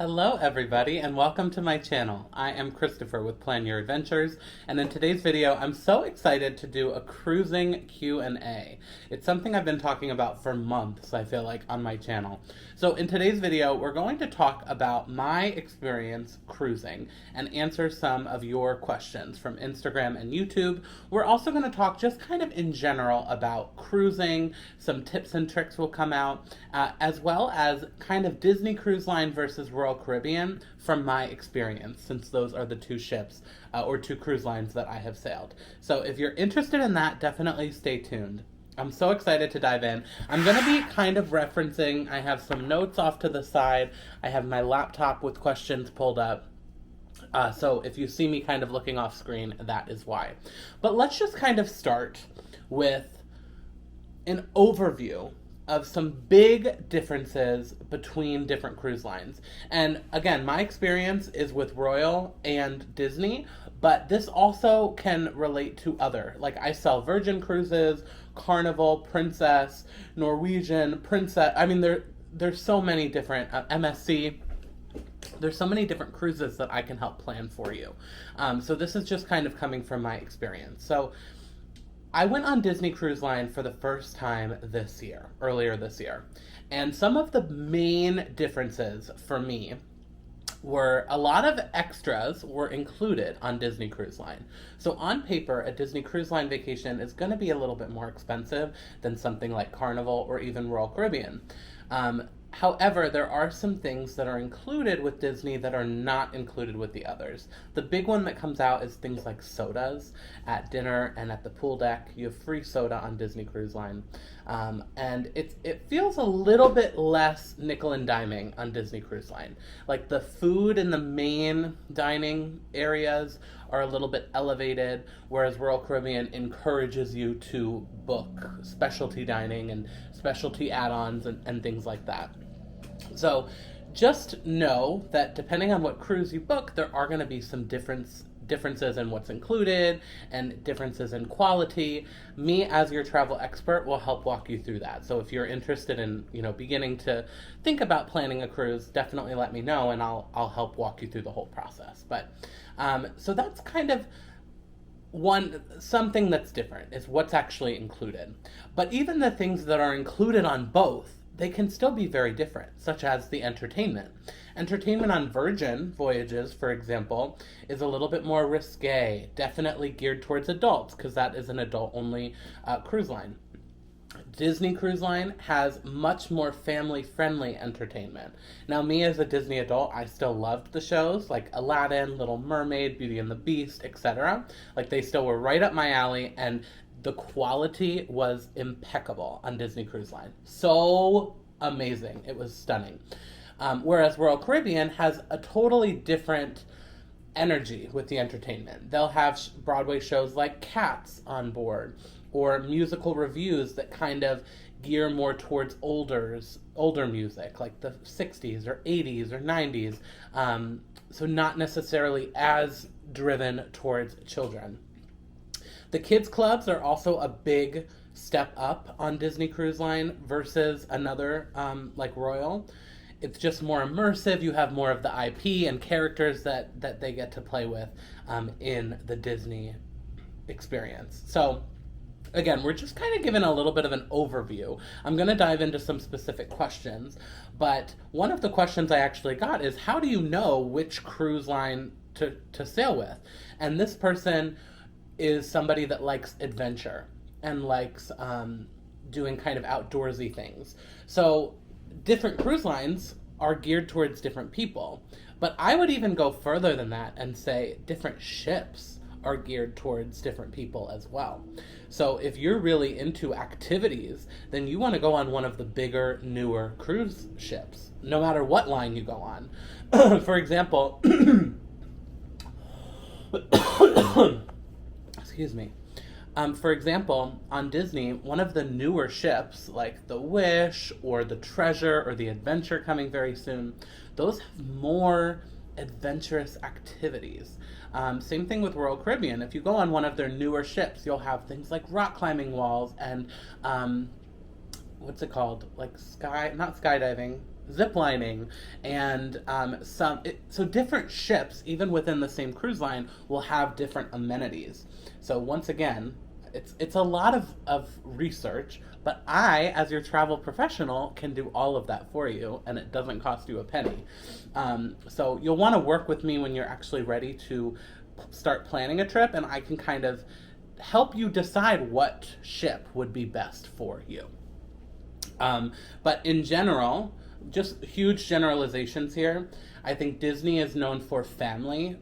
Hello everybody and welcome to my channel. I am Christopher with Plan Your Adventures, and in today's video I'm so excited to do a cruising Q&A. It's something I've been talking about for months, I feel like, on my channel. So in today's video we're going to talk about my experience cruising and answer some of your questions from Instagram and YouTube. We're also going to talk just kind of in general about cruising, some tips and tricks will come out, as well as kind of Disney Cruise Line versus Royal Caribbean from my experience, since those are the two ships or two cruise lines that I have sailed. So if you're interested in that, definitely stay tuned. I'm so excited to dive in. I'm going to be kind of referencing, I have some notes off to the side. I have my laptop with questions pulled up. So if you see me kind of looking off screen, that is why. But let's just kind of start with an overview of some big differences between different cruise lines. And again, my experience is with Royal and Disney, but this also can relate to other. Like I sell Virgin Cruises, Carnival, Princess, Norwegian, Princess. I mean, there's so many different, MSC. There's so many different cruises that I can help plan for you. So this is just kind of coming from my experience. So I went on Disney Cruise Line for the first time earlier this year. And some of the main differences for me were a lot of extras were included on Disney Cruise Line. So on paper, a Disney Cruise Line vacation is going to be a little bit more expensive than something like Carnival or even Royal Caribbean. However, there are some things that are included with Disney that are not included with the others. The big one that comes out is things like sodas at dinner and at the pool deck. You have free soda on Disney Cruise Line. And it feels a little bit less nickel and diming on Disney Cruise Line. Like the food in the main dining areas are a little bit elevated, whereas Royal Caribbean encourages you to book specialty dining and specialty add-ons and things like that. So just know that depending on what cruise you book, there are going to be some differences in what's included and differences in quality. Me, as your travel expert, will help walk you through that. So if you're interested in, beginning to think about planning a cruise, definitely let me know and I'll help walk you through the whole process. But so that's kind of something that's different is what's actually included. But even the things that are included on both, they can still be very different, such as the entertainment. Entertainment on Virgin voyages, for example, is a little bit more risque, definitely geared towards adults, because that is an adult-only cruise line. Disney Cruise Line has much more family-friendly entertainment. Now, me as a Disney adult, I still loved the shows, like Aladdin, Little Mermaid, Beauty and the Beast, etc. Like, they still were right up my alley, and the quality was impeccable on Disney Cruise Line. So amazing. It was stunning. Whereas Royal Caribbean has a totally different energy with the entertainment. They'll have Broadway shows like Cats on board, or musical reviews that kind of gear more towards older music, like the 60s or 80s or 90s. So not necessarily as driven towards children. The kids clubs are also a big step up on Disney Cruise Line versus another like Royal. It's just more immersive. You have more of the IP and characters that they get to play with in the Disney experience. So again, we're just kind of giving a little bit of an overview. I'm going to dive into some specific questions, but one of the questions I actually got is, how do you know which cruise line to sail with? And this person is somebody that likes adventure and likes doing kind of outdoorsy things. So different cruise lines are geared towards different people. But I would even go further than that and say different ships are geared towards different people as well. So if you're really into activities, then you want to go on one of the bigger, newer cruise ships, no matter what line you go on. For example, excuse me. For example, on Disney, one of the newer ships, like the Wish or the Treasure or the Adventure coming very soon, those have more adventurous activities. Same thing with Royal Caribbean. If you go on one of their newer ships, you'll have things like rock climbing walls and what's it called? Like not skydiving. zip lining, and so different ships, even within the same cruise line, will have different amenities. So once again, it's a lot of research, but I, as your travel professional, can do all of that for you, and it doesn't cost you a penny. So you'll want to work with me when you're actually ready to start planning a trip, and I can kind of help you decide what ship would be best for you. But in general, just huge generalizations here. I think Disney is known for family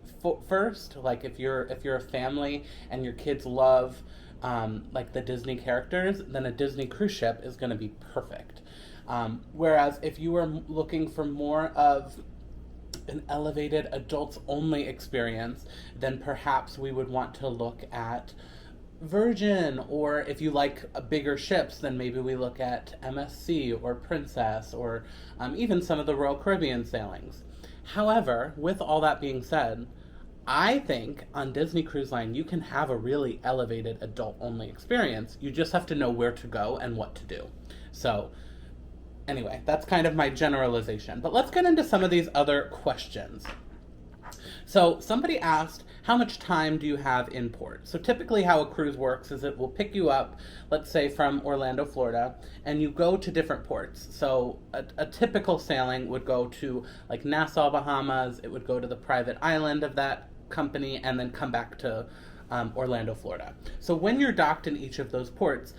first. Like if you're a family and your kids love like the Disney characters, then a Disney cruise ship is going to be perfect. Whereas if you are looking for more of an elevated adults only experience, then perhaps we would want to look at Virgin, or if you like bigger ships, then maybe we look at MSC or Princess, or even some of the Royal Caribbean sailings. However, with all that being said, I think on Disney Cruise Line you can have a really elevated adult only experience. You just have to know where to go and what to do. So anyway, that's kind of my generalization. But let's get into some of these other questions. So somebody asked, how much time do you have in port? So typically how a cruise works is it will pick you up, let's say from Orlando, Florida, and you go to different ports. So a typical sailing would go to like Nassau, Bahamas, it would go to the private island of that company, and then come back to Orlando, Florida. So when you're docked in each of those ports,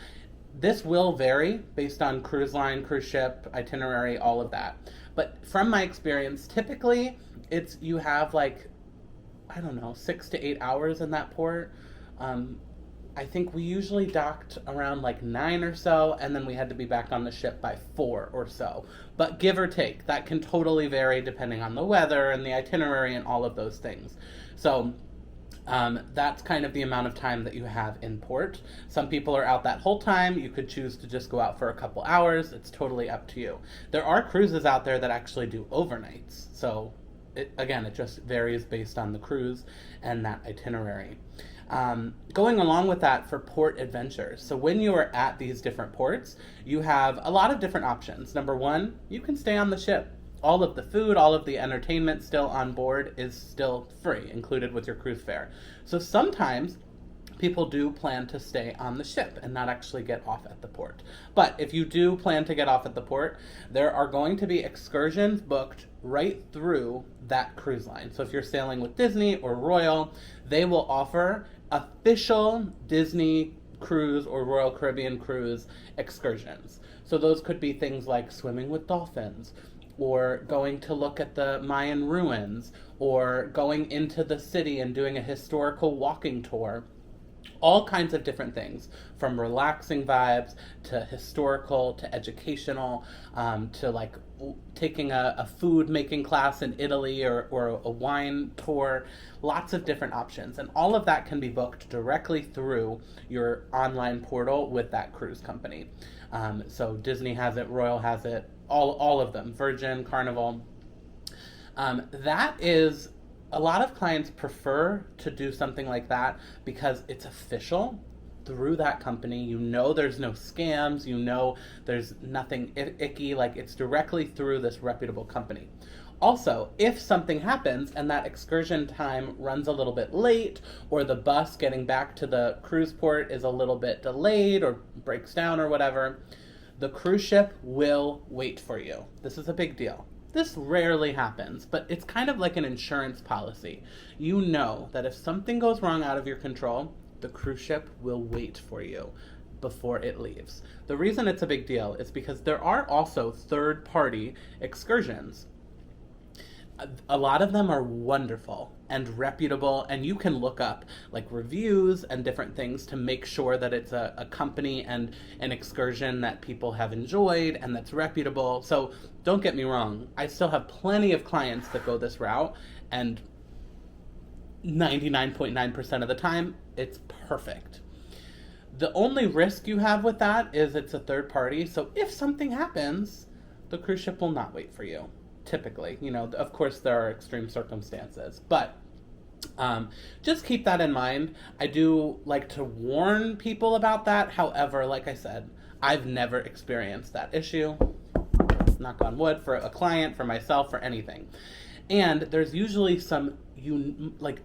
this will vary based on cruise line, cruise ship, itinerary, all of that. But from my experience, typically you have like, I don't know, 6 to 8 hours in that port. I think we usually docked around like 9 or so, and then we had to be back on the ship by 4 or so. But give or take, that can totally vary depending on the weather and the itinerary and all of those things. So that's kind of the amount of time that you have in port. Some people are out that whole time. You could choose to just go out for a couple hours. It's totally up to you. There are cruises out there that actually do overnights. So it just varies based on the cruise and that itinerary. Going along with that for port adventures. So when you are at these different ports, you have a lot of different options. Number one, you can stay on the ship. All of the food, all of the entertainment still on board is still free, included with your cruise fare. So sometimes people do plan to stay on the ship and not actually get off at the port. But if you do plan to get off at the port, there are going to be excursions booked right through that cruise line. So if you're sailing with Disney or Royal, they will offer official Disney cruise or Royal Caribbean cruise excursions. So those could be things like swimming with dolphins, or going to look at the Mayan ruins, or going into the city and doing a historical walking tour. All kinds of different things, from relaxing vibes to historical to educational, to like taking a food making class in Italy, or a wine tour. Lots of different options, and all of that can be booked directly through your online portal with that cruise company. So Disney has it, Royal has it, all of them, Virgin, Carnival. That is, a lot of clients prefer to do something like that because it's official through that company. You know there's no scams, you know there's nothing icky, like it's directly through this reputable company. Also, if something happens and that excursion time runs a little bit late, or the bus getting back to the cruise port is a little bit delayed or breaks down or whatever, the cruise ship will wait for you. This is a big deal. This rarely happens, but it's kind of like an insurance policy. You know that if something goes wrong out of your control, the cruise ship will wait for you before it leaves. The reason it's a big deal is because there are also third-party excursions. A lot of them are wonderful and reputable, and you can look up like reviews and different things to make sure that it's a company and an excursion that people have enjoyed and that's reputable. So don't get me wrong, I still have plenty of clients that go this route, and 99.9% of the time it's perfect. The only risk you have with that is it's a third party, so if something happens, the cruise ship will not wait for you. Typically, of course there are extreme circumstances, but just keep that in mind. I do like to warn people about that. However, like I said, I've never experienced that issue. knock on wood, for a client, for myself, for anything. And there's usually some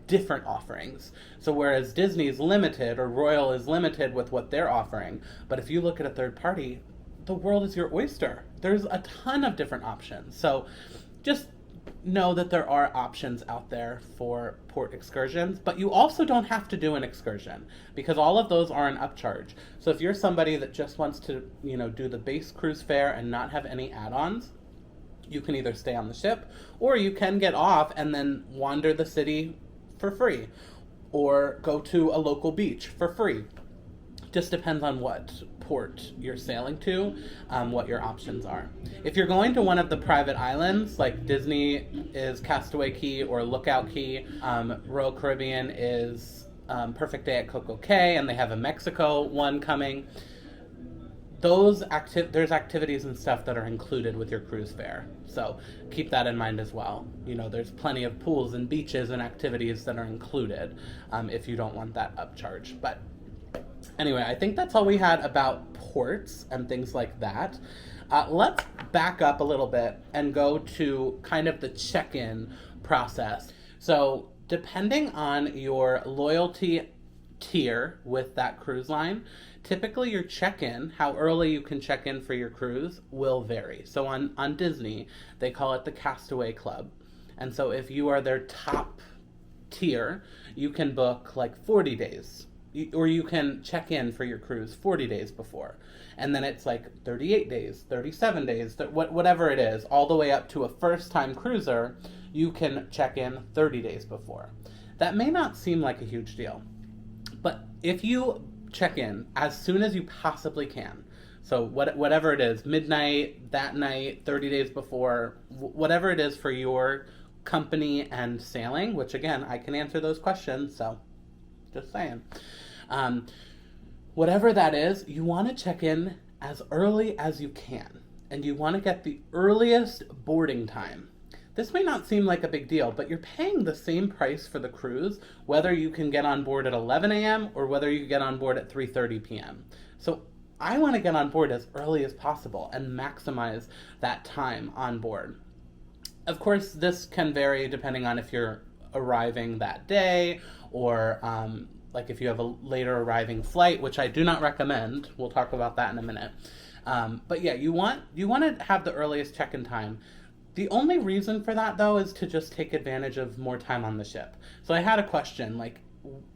different offerings. So whereas Disney's limited, or Royal is limited with what they're offering, but if you look at a third party, the world is your oyster. There's a ton of different options. So just know that there are options out there for port excursions, but you also don't have to do an excursion because all of those are an upcharge. So if you're somebody that just wants to, do the base cruise fare and not have any add-ons, you can either stay on the ship or you can get off and then wander the city for free or go to a local beach for free. Just depends on what port you're sailing to, what your options are. If you're going to one of the private islands, like Disney is Castaway Cay or Lookout Cay, Royal Caribbean is Perfect Day at Coco Cay, and they have a Mexico one coming. There's activities and stuff that are included with your cruise fare. So keep that in mind as well. There's plenty of pools and beaches and activities that are included if you don't want that upcharge. But anyway, I think that's all we had about ports and things like that. Let's back up a little bit and go to kind of the check-in process. So depending on your loyalty tier with that cruise line, typically your check-in, how early you can check in for your cruise, will vary. So on Disney, they call it the Castaway Club. And so if you are their top tier, you can book 40 days. Or you can check in for your cruise 40 days before. And then it's 38 days, 37 days, whatever it is, all the way up to a first-time cruiser, you can check in 30 days before. That may not seem like a huge deal. But if you check in as soon as you possibly can, so whatever it is, midnight, that night, 30 days before, whatever it is for your company and sailing, which again, I can answer those questions, so just saying. Whatever that is, you want to check in as early as you can, and you want to get the earliest boarding time. This may not seem like a big deal, but you're paying the same price for the cruise, whether you can get on board at 11 a.m. or whether you get on board at 3:30 p.m. So I want to get on board as early as possible and maximize that time on board. Of course, this can vary depending on if you're arriving that day or if you have a later arriving flight, which I do not recommend. We'll talk about that in a minute. But yeah, you want to have the earliest check-in time. The only reason for that, though, is to just take advantage of more time on the ship. So I had a question,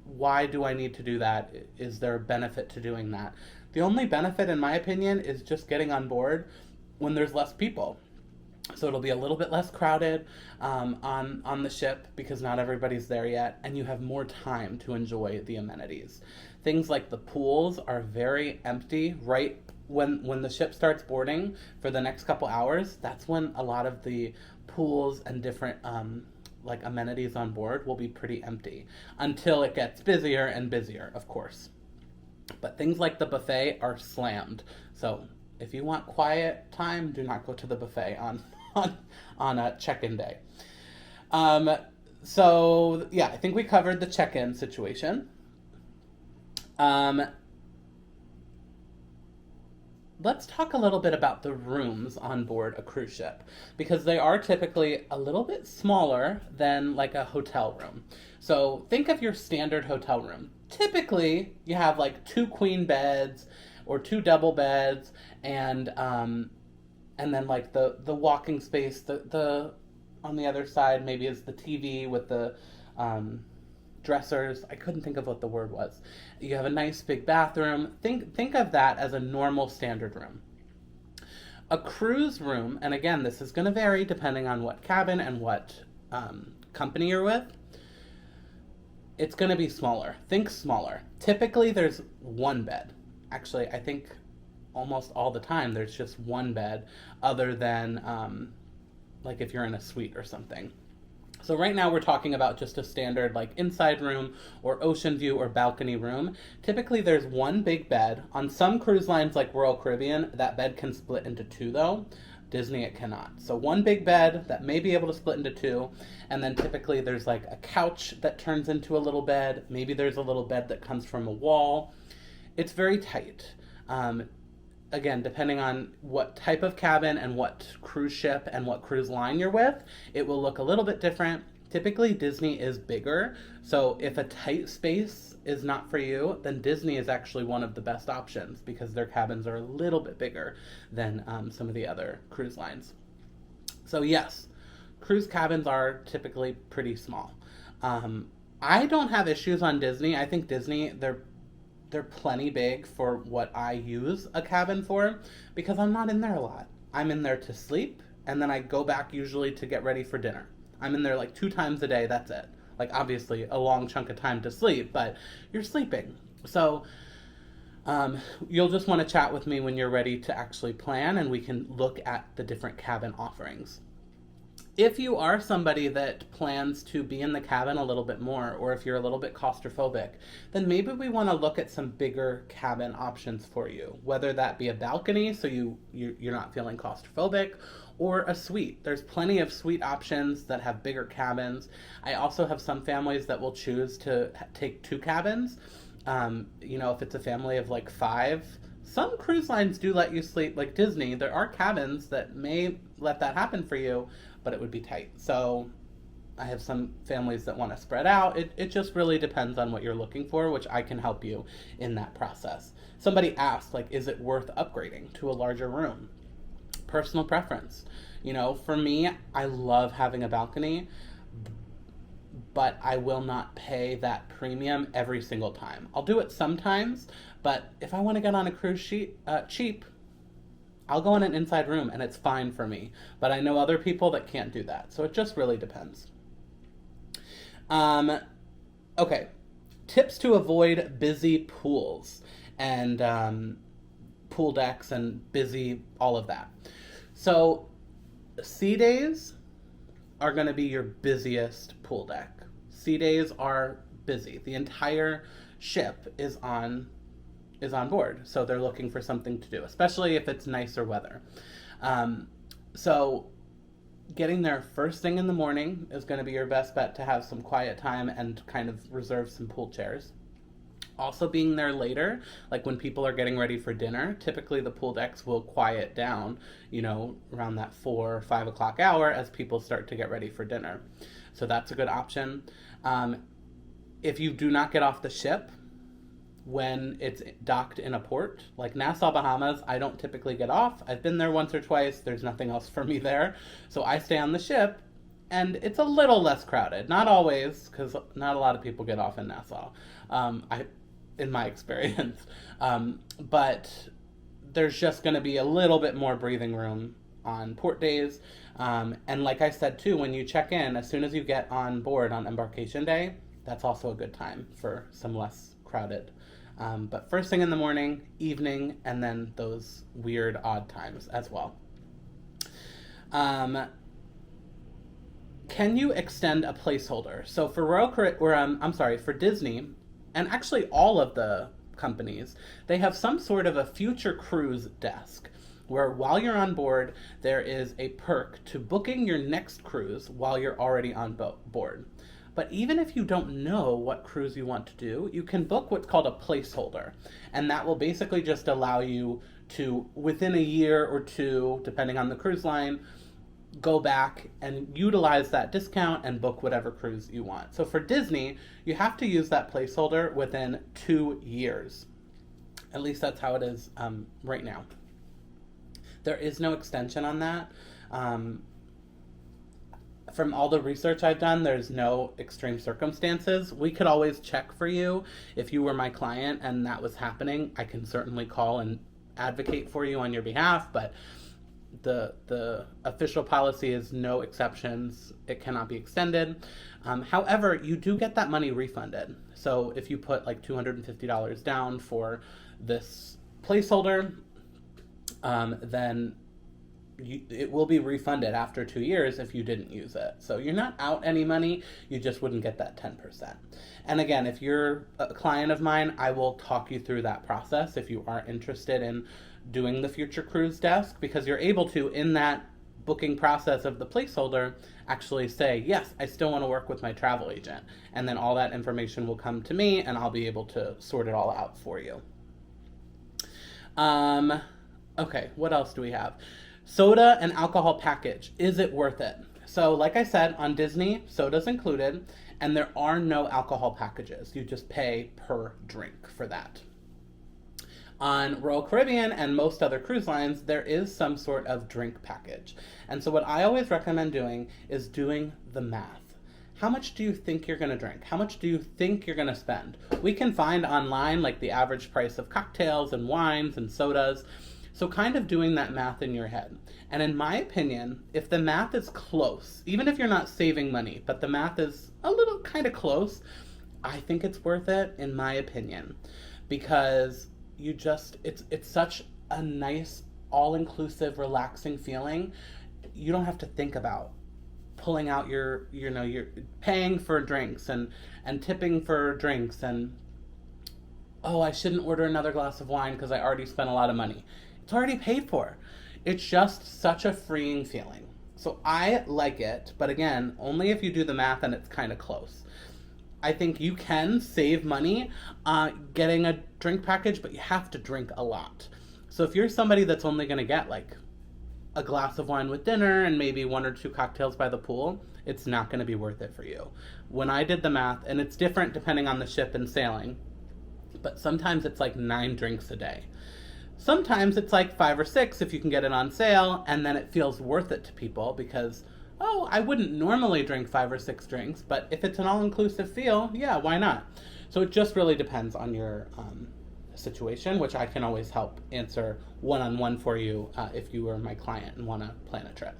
why do I need to do that? Is there a benefit to doing that? The only benefit, in my opinion, is just getting on board when there's less people. So it'll be a little bit less crowded on the ship because not everybody's there yet, and you have more time to enjoy the amenities. Things like the pools are very empty right when the ship starts boarding for the next couple hours. That's when a lot of the pools and different amenities on board will be pretty empty until it gets busier and busier, of course. But things like the buffet are slammed. So if you want quiet time, do not go to the buffet on a check-in day. So yeah, I think we covered the check-in situation. Let's talk a little bit about the rooms on board a cruise ship, because they are typically a little bit smaller than a hotel room. So think of your standard hotel room. Typically, you have 2 queen beds or 2 double beds, and then the walking space. The on the other side maybe is the TV with the dressers. I couldn't think of what the word was. You have a nice big bathroom. Think of that as a normal standard room. A cruise room, and again, this is going to vary depending on what cabin and what company you're with. It's going to be smaller. Think smaller. Typically, there's 1 bed. Actually, I think almost all the time there's just 1 bed, other than if you're in a suite or something. So right now we're talking about just a standard inside room or ocean view or balcony room. Typically there's 1 big bed. On some cruise lines like Royal Caribbean, that bed can split into 2 though. Disney, it cannot. So 1 big bed that may be able to split into 2, and then typically there's a couch that turns into a little bed. Maybe there's a little bed that comes from a wall. It's very tight. again, depending on what type of cabin and what cruise ship and what cruise line you're with, it will look a little bit different. Typically, Disney is bigger, so if a tight space is not for you, then Disney is actually one of the best options because their cabins are a little bit bigger than some of the other cruise lines. So yes, cruise cabins are typically pretty small. I don't have issues on Disney. I think Disney, they're plenty big for what I use a cabin for because I'm not in there a lot. I'm in there to sleep, and then I go back usually to get ready for dinner. I'm in there like 2 times a day, that's it. Like obviously a long chunk of time to sleep, but you're sleeping. So you'll just want to chat with me when you're ready to actually plan, and we can look at the different cabin offerings. If you are somebody that plans to be in the cabin a little bit more, or if you're a little bit claustrophobic, then maybe we want to look at some bigger cabin options for you, whether that be a balcony so you're not feeling claustrophobic, or a suite. There's plenty of suite options that have bigger cabins. I also have some families that will choose to take 2 cabins. If it's a family of like 5, some cruise lines do let you sleep, like Disney. There are cabins that may let that happen for you, but it would be tight. So I have some families that want to spread out. It just really depends on what you're looking for, which I can help you in that process. Somebody asked, like, is it worth upgrading to a larger room? Personal preference. For me, I love having a balcony, but I will not pay that premium every single time. I'll do it sometimes, but if I want to get on a cruise cheap, I'll go in an inside room and it's fine for me. But I know other people that can't do that. So it just really depends. Okay. Tips to avoid busy pools and pool decks and busy, all of that. So sea days are going to be your busiest pool deck. Sea days are busy. The entire ship is on board, so they're looking for something to do, especially if it's nicer weather. So getting there first thing in the morning is going to be your best bet to have some quiet time and kind of reserve some pool chairs. Also being there later, like when people are getting ready for dinner, typically the pool decks will quiet down, around that 4 or 5 o'clock hour as people start to get ready for dinner. So that's a good option. If you do not get off the ship when it's docked in a port, like Nassau, Bahamas, I don't typically get off. I've been there once or twice. There's nothing else for me there. So I stay on the ship, and it's a little less crowded. Not always, because not a lot of people get off in Nassau. In my experience. But there's just going to be a little bit more breathing room on port days. And like I said too, when you check in, as soon as you get on board on embarkation day, that's also a good time for some less crowded. But first thing in the morning, evening, and then those weird odd times as well. Can you extend a placeholder? So for Disney, and actually all of the companies, they have some sort of a future cruise desk where while you're on board, there is a perk to booking your next cruise while you're already on board. But even if you don't know what cruise you want to do, you can book what's called a placeholder. And that will basically just allow you to, within a year or 2, depending on the cruise line, go back and utilize that discount and book whatever cruise you want. So for Disney, you have to use that placeholder within 2 years. At least that's how it is right now. There is no extension on that. From all the research I've done, there's no extreme circumstances. We could always check for you. If you were my client and that was happening, I can certainly call and advocate for you on your behalf, but the official policy is no exceptions. It cannot be extended. However, you do get that money refunded. So if you put like $250 down for this placeholder, then it will be refunded after 2 years if you didn't use it. So you're not out any money, you just wouldn't get that 10%. And again, if you're a client of mine, I will talk you through that process if you are interested in doing the future cruise desk, because you're able to, in that booking process of the placeholder, actually say, yes, I still want to work with my travel agent. And then all that information will come to me and I'll be able to sort it all out for you. Okay, what else do we have? Soda and alcohol package. Is it worth it? So, like I said, on Disney, soda's included, and there are no alcohol packages. You just pay per drink for that. On Royal Caribbean and most other cruise lines, there is some sort of drink package. And so, what I always recommend doing is doing the math. How much do you think you're going to drink? How much do you think you're going to spend? We can find online like the average price of cocktails and wines and sodas. So, kind of doing that math in your head. And in my opinion, if the math is close, even if you're not saving money, but the math is a little kind of close, I think it's worth it, in my opinion, because it's such a nice, all-inclusive, relaxing feeling. You don't have to think about pulling out you're paying for drinks and tipping for drinks and, oh, I shouldn't order another glass of wine because I already spent a lot of money. It's already paid for. It's just such a freeing feeling. So I like it, but again, only if you do the math and it's kind of close. I think you can save money getting a drink package, but you have to drink a lot. So if you're somebody that's only going to get like a glass of wine with dinner and maybe one or two cocktails by the pool, it's not going to be worth it for you. When I did the math, and it's different depending on the ship and sailing, but sometimes it's like 9 drinks a day. Sometimes it's like 5 or 6 if you can get it on sale, and then it feels worth it to people because, oh, I wouldn't normally drink 5 or 6 drinks, but if it's an all-inclusive feel, yeah, why not? So it just really depends on your situation, which I can always help answer one-on-one for you if you are my client and want to plan a trip.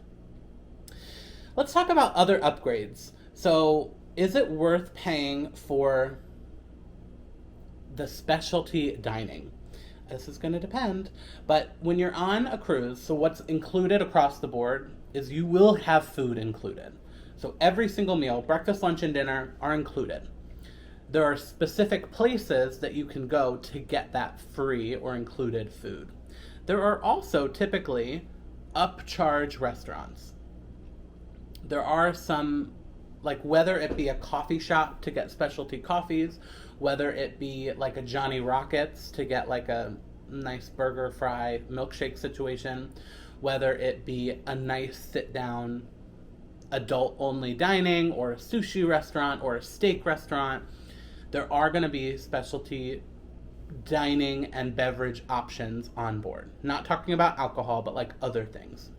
Let's talk about other upgrades. So is it worth paying for the specialty dining? This is going to depend, but when you're on a cruise, so what's included across the board is you will have food included. So every single meal, breakfast, lunch, and dinner are included. There are specific places that you can go to get that free or included food. There are also typically upcharge restaurants. There are some, like whether it be a coffee shop to get specialty coffees, whether it be like a Johnny Rockets to get like a nice burger, fry, milkshake situation, whether it be a nice sit-down adult-only dining or a sushi restaurant or a steak restaurant, there are going to be specialty dining and beverage options on board. Not talking about alcohol, but like other things.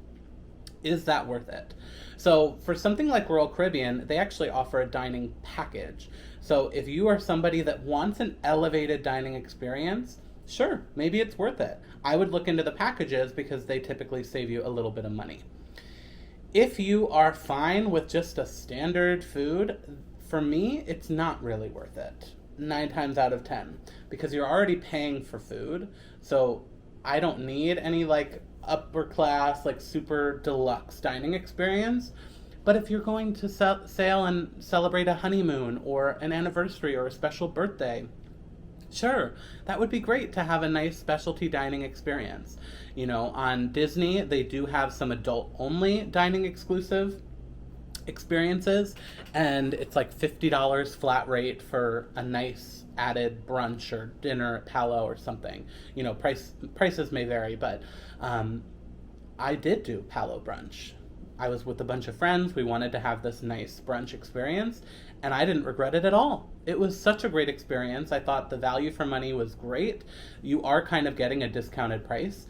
Is that worth it? So for something like Royal Caribbean, they actually offer a dining package. So if you are somebody that wants an elevated dining experience, sure, maybe it's worth it. I would look into the packages because they typically save you a little bit of money. If you are fine with just a standard food, for me, it's not really worth it. 9 times out of 10, because you're already paying for food. So I don't need any like upper class, like super deluxe dining experience. But if you're going to sail and celebrate a honeymoon or an anniversary or a special birthday, sure, that would be great to have a nice specialty dining experience. You know, on Disney, they do have some adult-only dining exclusive experiences, and it's like $50 flat rate for a nice added brunch or dinner at Palo or something. You know, prices may vary, but I did do Palo brunch. I was with a bunch of friends. We wanted to have this nice brunch experience, and I didn't regret it at all. It was such a great experience. I thought the value for money was great. You are kind of getting a discounted price.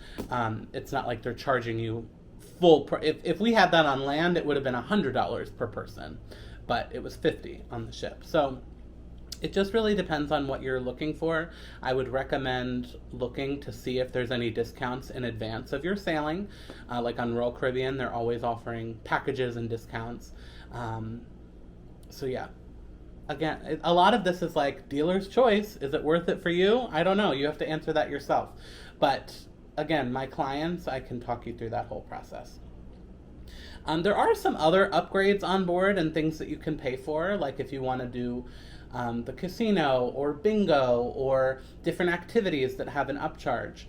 It's not like they're charging you full price. If we had that on land, it would have been $100 per person, but it was $50 on the ship. So it just really depends on what you're looking for. I would recommend looking to see if there's any discounts in advance of your sailing. Like on Royal Caribbean, they're always offering packages and discounts. So yeah, again, a lot of this is like dealer's choice. Is it worth it for you? I don't know. You have to answer that yourself. But again, my clients, I can talk you through that whole process. There are some other upgrades on board and things that you can pay for, like if you want to do the casino or bingo or different activities that have an upcharge.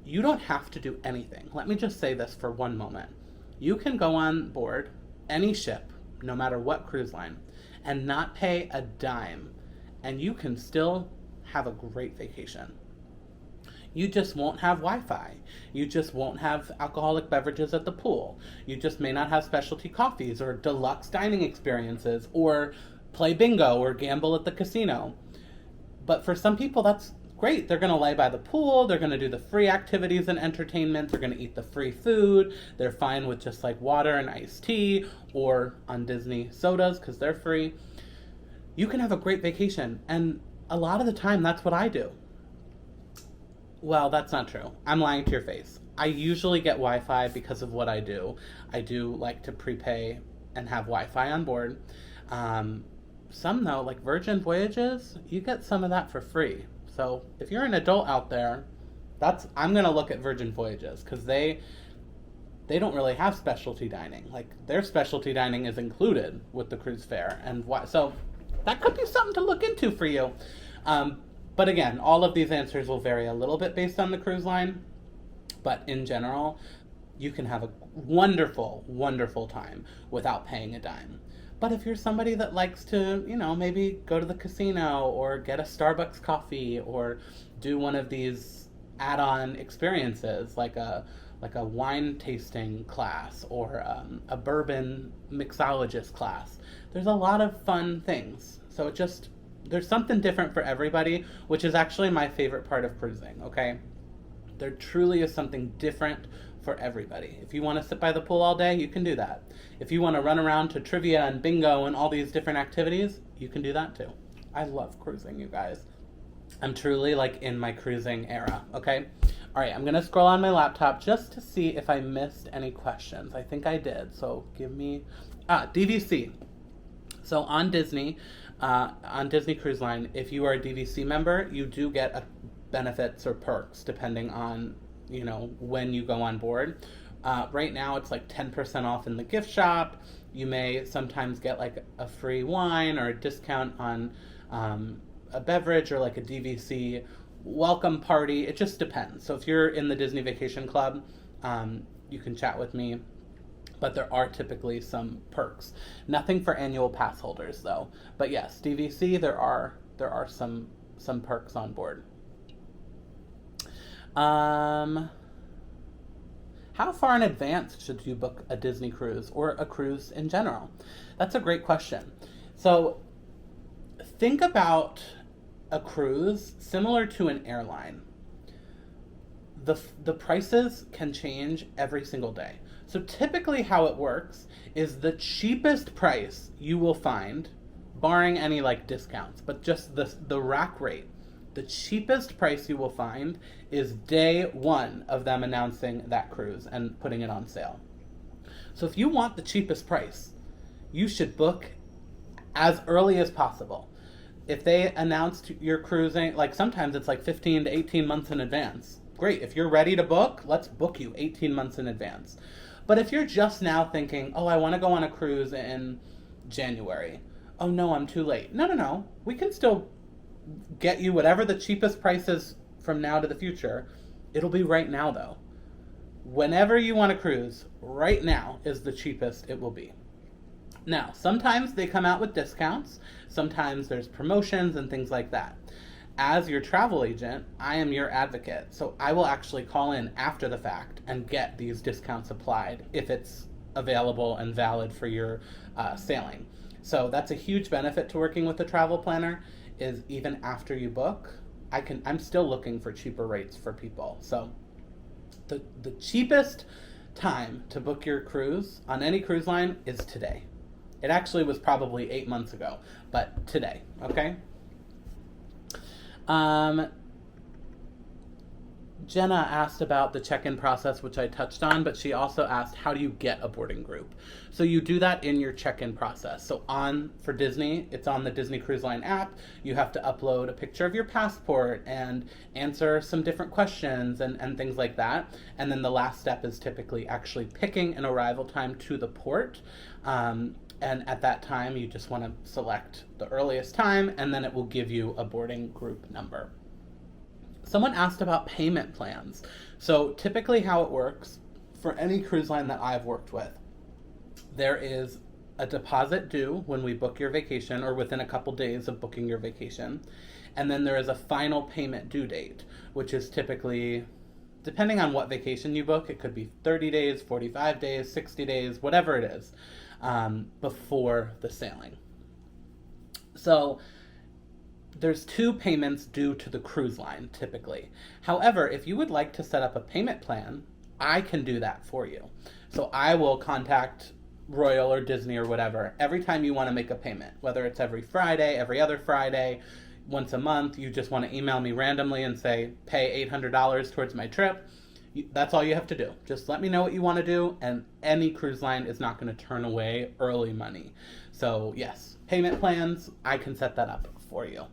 You don't have to do anything. Let me just say this for one moment. You can go on board any ship, no matter what cruise line, and not pay a dime, and you can still have a great vacation. You just won't have Wi-Fi. You just won't have alcoholic beverages at the pool. You just may not have specialty coffees or deluxe dining experiences or play bingo or gamble at the casino. But for some people, that's great. They're going to lay by the pool. They're going to do the free activities and entertainment. They're going to eat the free food. They're fine with just like water and iced tea, or on Disney sodas because they're free. You can have a great vacation. And a lot of the time, that's what I do. Well, that's not true. I'm lying to your face. I usually get Wi-Fi because of what I do. I do like to prepay and have Wi-Fi on board. Some, though, like Virgin Voyages, you get some of that for free. So if you're an adult out there, I'm going to look at Virgin Voyages because they don't really have specialty dining. Like, their specialty dining is included with the cruise fare. So that could be something to look into for you. But again, all of these answers will vary a little bit based on the cruise line. But in general, you can have a wonderful, wonderful time without paying a dime. But if you're somebody that likes to, maybe go to the casino or get a Starbucks coffee or do one of these add-on experiences like a wine tasting class or a bourbon mixologist class, there's a lot of fun things. So there's something different for everybody, which is actually my favorite part of cruising, okay? There truly is something different for everybody. If you want to sit by the pool all day, you can do that. If you want to run around to trivia and bingo and all these different activities, you can do that too. I love cruising, you guys. I'm truly like in my cruising era, okay? All right, I'm going to scroll on my laptop just to see if I missed any questions. I think I did, so give me... DVC. So on Disney Cruise Line, if you are a DVC member, you do get benefits or perks depending on, when you go on board. Right now it's like 10% off in the gift shop. You may sometimes get like a free wine or a discount on a beverage or like a DVC welcome party. It just depends. So if you're in the Disney Vacation Club, you can chat with me. But there are typically some perks. Nothing for annual pass holders though. But yes, DVC, there are some perks on board. How far in advance should you book a Disney cruise or a cruise in general? That's a great question. So think about a cruise similar to an airline. The prices can change every single day. So typically how it works is the cheapest price you will find, barring any like discounts, but just the rack rate. The cheapest price you will find is day one of them announcing that cruise and putting it on sale. So if you want the cheapest price, you should book as early as possible. If they announced you're cruising, like sometimes it's like 15 to 18 months in advance. Great, if you're ready to book, let's book you 18 months in advance. But if you're just now thinking, I want to go on a cruise in January. Oh no, I'm too late. No. We can still get you whatever the cheapest price is from now to the future. It'll be right now though. Whenever you want to cruise, right now is the cheapest it will be. Now, sometimes they come out with discounts. Sometimes there's promotions and things like that. As your travel agent, I am your advocate. So I will actually call in after the fact and get these discounts applied if it's available and valid for your sailing. So that's a huge benefit to working with a travel planner, is even after you book, I'm still looking for cheaper rates for people. So the cheapest time to book your cruise on any cruise line is today. It actually was probably 8 months ago, but today, okay? Jenna asked about the check-in process, which I touched on, but she also asked, how do you get a boarding group? So you do that in your check-in process. So for Disney, it's on the Disney Cruise Line app. You have to upload a picture of your passport and answer some different questions and things like that. And then the last step is typically actually picking an arrival time to the port. And at that time, you just want to select the earliest time, and then it will give you a boarding group number. Someone asked about payment plans. So typically how it works, for any cruise line that I've worked with, there is a deposit due when we book your vacation or within a couple days of booking your vacation. And then there is a final payment due date, which is typically, depending on what vacation you book, it could be 30 days, 45 days, 60 days, whatever it is, before the sailing. So there's 2 payments due to the cruise line, typically. However, if you would like to set up a payment plan, I can do that for you. So I will contact Royal or Disney or whatever every time you want to make a payment, whether it's every Friday, every other Friday, once a month. You just want to email me randomly and say, pay $800 towards my trip. That's all you have to do. Just let me know what you want to do, and any cruise line is not going to turn away early money. So yes, payment plans, I can set that up for you.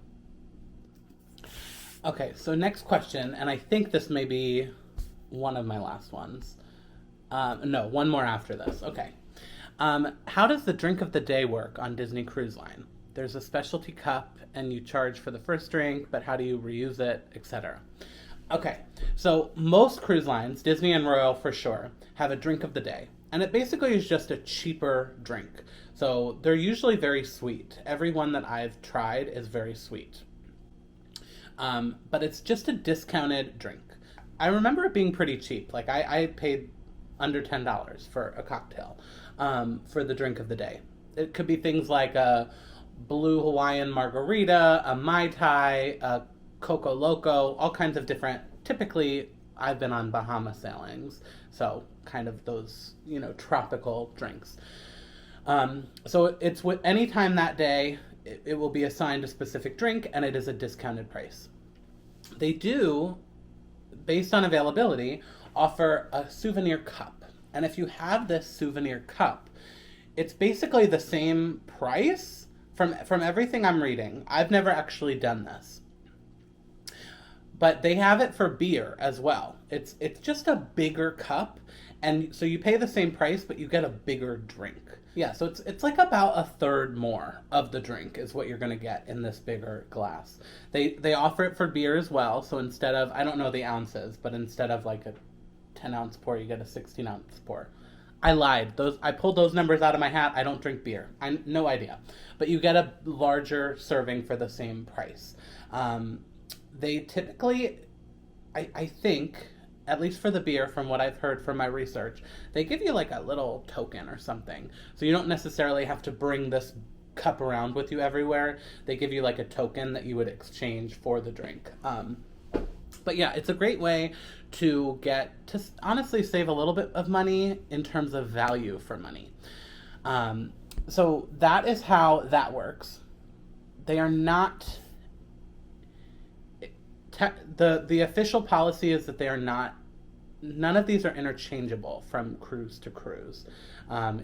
Okay, so next question, and I think this may be one of my last ones. No, one more after this. Okay. How does the drink of the day work on Disney Cruise Line? There's a specialty cup and you charge for the first drink, but how do you reuse it, etc.? Okay, so most cruise lines, Disney and Royal for sure, have a drink of the day. And it basically is just a cheaper drink. So they're usually very sweet. Every one that I've tried is very sweet. But it's just a discounted drink. I remember it being pretty cheap. Like I paid under $10 for a cocktail for the drink of the day. It could be things like a blue Hawaiian margarita, a Mai Tai, a Coco Loco, all kinds of different, typically I've been on Bahama sailings, so kind of those, tropical drinks. So it's any time that day, it will be assigned a specific drink, and it is a discounted price. They do, based on availability, offer a souvenir cup. And if you have this souvenir cup, it's basically the same price from everything I'm reading. I've never actually done this. But they have it for beer as well. It's just a bigger cup, and so you pay the same price, but you get a bigger drink. Yeah, so it's like about a third more of the drink is what you're going to get in this bigger glass. They offer it for beer as well, so instead of, I don't know the ounces, but instead of like a 10-ounce pour, you get a 16-ounce pour. I lied. I pulled those numbers out of my hat. I don't drink beer. No idea. But you get a larger serving for the same price. They typically, I think, at least for the beer, from what I've heard from my research, they give you like a little token or something. So you don't necessarily have to bring this cup around with you everywhere. They give you like a token that you would exchange for the drink. But yeah, it's a great way to get to honestly save a little bit of money in terms of value for money. So that is how that works. They are not... The official policy is that they are not, none of these are interchangeable from cruise to cruise,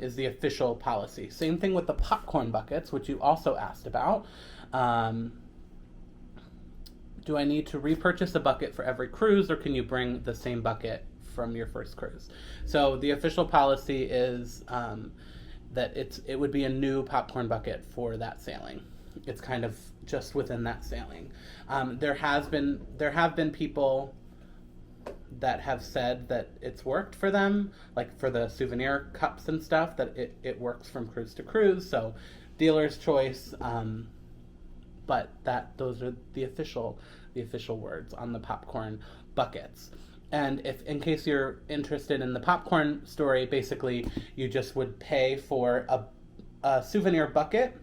is the official policy. Same thing with the popcorn buckets, which you also asked about. Do I need to repurchase a bucket for every cruise, or can you bring the same bucket from your first cruise? So the official policy is that it would be a new popcorn bucket for that sailing. It's kind of just within that sailing. There have been people that have said that it's worked for them, like for the souvenir cups and stuff, that it works from cruise to cruise. So dealer's choice, but those are the official words on the popcorn buckets. And if, in case you're interested in the popcorn story, basically you just would pay for a souvenir bucket.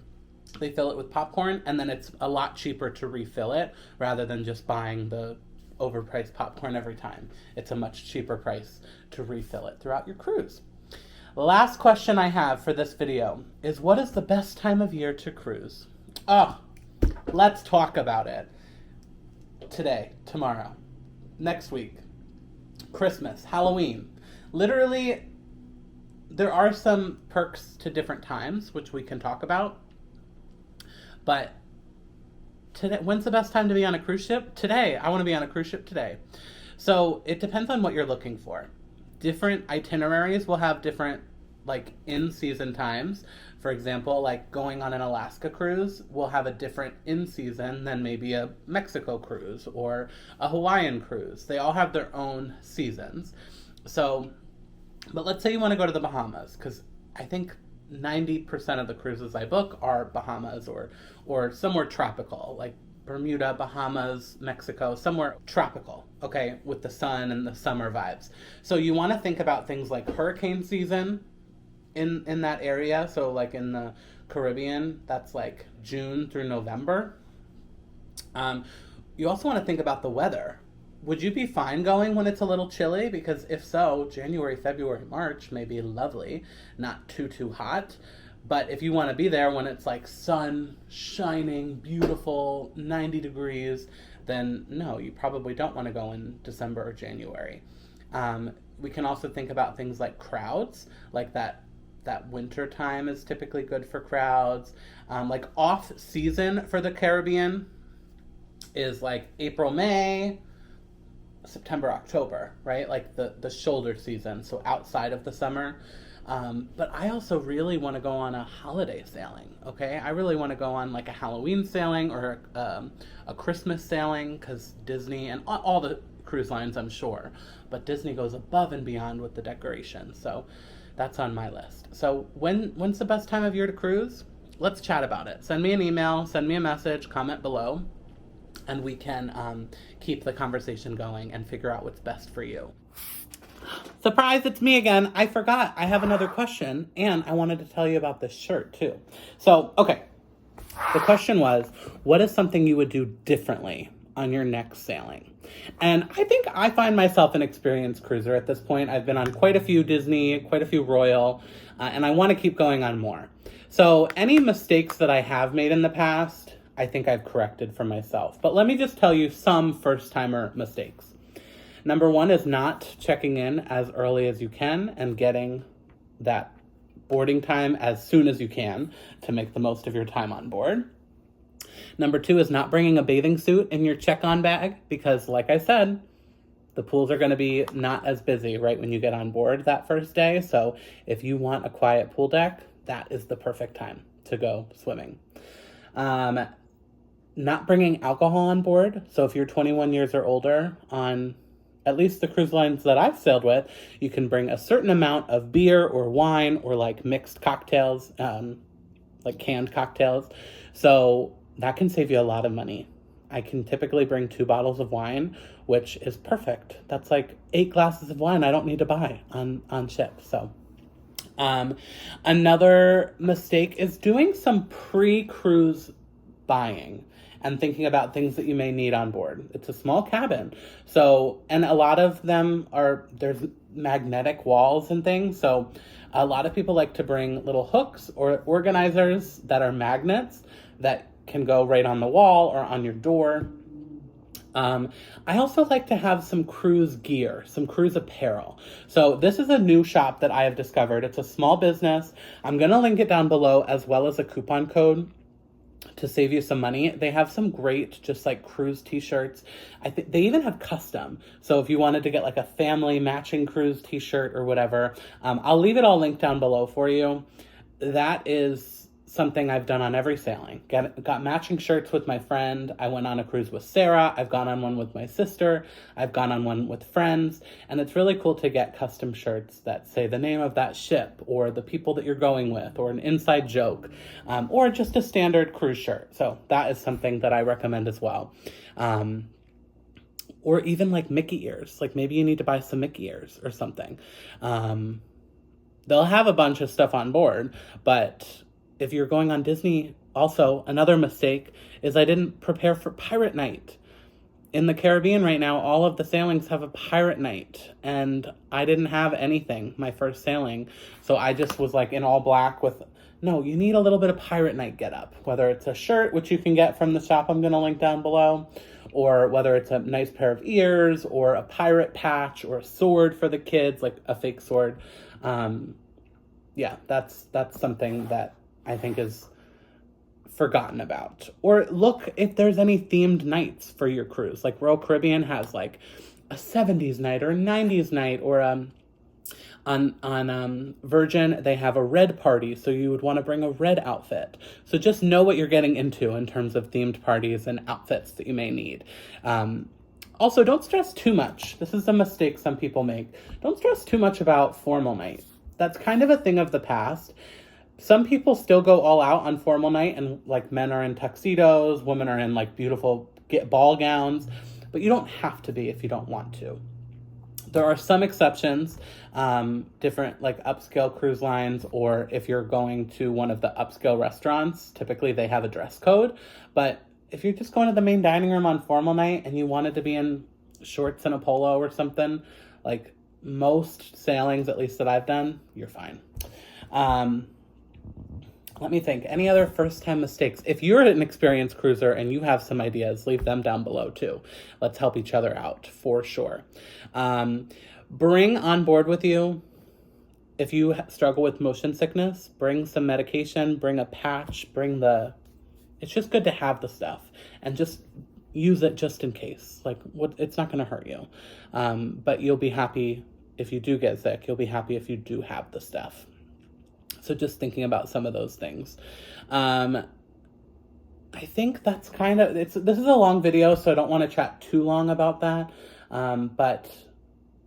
They fill it with popcorn, and then it's a lot cheaper to refill it rather than just buying the overpriced popcorn every time. It's a much cheaper price to refill it throughout your cruise. Last question I have for this video is, what is the best time of year to cruise? Oh, let's talk about it. Today, tomorrow, next week, Christmas, Halloween. Literally, there are some perks to different times, which we can talk about. But today, when's the best time to be on a cruise ship? Today. I want to be on a cruise ship today. So it depends on what you're looking for. Different itineraries will have different, like, in-season times. For example, like going on an Alaska cruise will have a different in-season than maybe a Mexico cruise or a Hawaiian cruise. They all have their own seasons. So, but let's say you want to go to the Bahamas, because I think 90% of the cruises I book are Bahamas or somewhere tropical, like Bermuda, Bahamas, Mexico, somewhere tropical, okay, with the sun and the summer vibes. So you want to think about things like hurricane season in that area. So like in the Caribbean, that's like June through November. You also want to think about the weather. Would you be fine going when it's a little chilly? Because if so, January, February, March may be lovely, not too hot. But if you want to be there when it's like sun shining, beautiful, 90 degrees, then no, you probably don't want to go in December or January. We can also think about things like crowds, like that winter time is typically good for crowds. Like off season for the Caribbean is like April, May, September, October, right? Like the shoulder season, so outside of the summer. But I also really want to go on a holiday sailing, okay? I really want to go on like a Halloween sailing or a Christmas sailing, because Disney and all the cruise lines, I'm sure, but Disney goes above and beyond with the decorations, so that's on my list. So when's the best time of year to cruise? Let's chat about it. Send me an email, send me a message, comment below, and we can keep the conversation going and figure out what's best for you. Surprise, it's me again. I forgot. I have another question, and I wanted to tell you about this shirt too. So, okay. The question was, what is something you would do differently on your next sailing? And I think I find myself an experienced cruiser at this point. I've been on quite a few Disney, quite a few Royal, and I want to keep going on more. So any mistakes that I have made in the past, I think I've corrected for myself. But let me just tell you some first-timer mistakes. Number one is not checking in as early as you can and getting that boarding time as soon as you can to make the most of your time on board. Number two is not bringing a bathing suit in your check-on bag because, like I said, the pools are going to be not as busy right when you get on board that first day. So if you want a quiet pool deck, that is the perfect time to go swimming. Not bringing alcohol on board. So if you're 21 years or older, on at least the cruise lines that I've sailed with, you can bring a certain amount of beer or wine or like mixed cocktails, like canned cocktails. So that can save you a lot of money. I can typically bring 2 bottles of wine, which is perfect. That's like 8 glasses of wine I don't need to buy on ship. So another mistake is doing some pre-cruise buying and thinking about things that you may need on board. It's a small cabin. So, and a lot of them there's magnetic walls and things. So a lot of people like to bring little hooks or organizers that are magnets that can go right on the wall or on your door. I also like to have some cruise gear, some cruise apparel. So this is a new shop that I have discovered. It's a small business. I'm going to link it down below as well as a coupon code to save you some money. They have some great just like cruise t-shirts. I think they even have custom. So if you wanted to get like a family matching cruise t-shirt or whatever, I'll leave it all linked down below for you. That is something I've done on every sailing. Got matching shirts with my friend. I went on a cruise with Sarah. I've gone on one with my sister. I've gone on one with friends. And it's really cool to get custom shirts that say the name of that ship or the people that you're going with or an inside joke or just a standard cruise shirt. So that is something that I recommend as well. Or even like Mickey ears. Like maybe you need to buy some Mickey ears or something. They'll have a bunch of stuff on board, but if you're going on Disney, also, another mistake is I didn't prepare for pirate night. In the Caribbean right now, all of the sailings have a pirate night, and I didn't have anything my first sailing. So I just was like in all black with, no, you need a little bit of pirate night get up, whether it's a shirt, which you can get from the shop I'm going to link down below, or whether it's a nice pair of ears or a pirate patch or a sword for the kids, like a fake sword. Yeah, that's something that I think is forgotten about. Or look if there's any themed nights for your cruise. Like Royal Caribbean has like a 70s night or a 90s night, or on Virgin they have a red party, so you would want to bring a red outfit. So just know what you're getting into in terms of themed parties and outfits that you may need. Also, don't stress too much. This is a mistake some people make. Don't stress too much about formal night. That's kind of a thing of the past. Some people still go all out on formal night, and like men are in tuxedos, women are in like beautiful ball gowns, but you don't have to be if you don't want to. There are some exceptions, different like upscale cruise lines, or if you're going to one of the upscale restaurants, typically they have a dress code. But if you're just going to the main dining room on formal night and you wanted to be in shorts and a polo or something, like most sailings, at least that I've done, you're fine. Let me think. Any other first-time mistakes? If you're an experienced cruiser and you have some ideas, leave them down below too. Let's help each other out for sure. Bring on board with you, if you struggle with motion sickness, bring some medication, bring a patch, it's just good to have the stuff and just use it just in case. Like, it's not going to hurt you. But you'll be happy if you do get sick. You'll be happy if you do have the stuff. So just thinking about some of those things. I think that's kind of, this is a long video, so I don't want to chat too long about that. But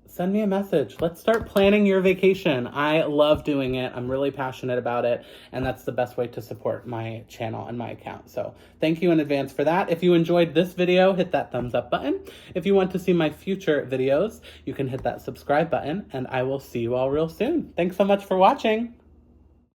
send me a message. Let's start planning your vacation. I love doing it. I'm really passionate about it. And that's the best way to support my channel and my account. So thank you in advance for that. If you enjoyed this video, hit that thumbs up button. If you want to see my future videos, you can hit that subscribe button, and I will see you all real soon. Thanks so much for watching.